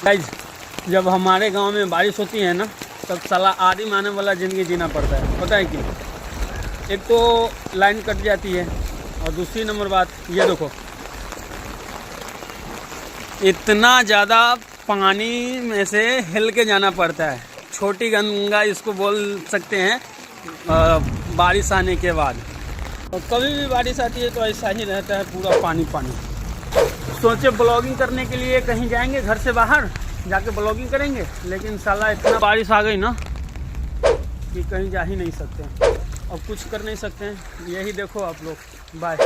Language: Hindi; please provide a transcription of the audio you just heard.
गाइस, जब हमारे गांव में बारिश होती है ना, तब साला आदि मानव वाला ज़िंदगी जीना पड़ता है। पता है कि एक तो लाइन कट जाती है, और दूसरी नंबर बात ये देखो, इतना ज़्यादा पानी में से हिल के जाना पड़ता है। छोटी गंगा इसको बोल सकते हैं बारिश आने के बाद। और कभी भी बारिश आती है तो ऐसा ही रहता है, पूरा पानी पानी। सोचे ब्लॉगिंग करने के लिए कहीं जाएंगे, घर से बाहर जाके ब्लॉगिंग करेंगे, लेकिन साला इतना बारिश आ गई ना कि कहीं जा ही नहीं सकते, अब कुछ कर नहीं सकते हैं। यही देखो आप लोग। बाय।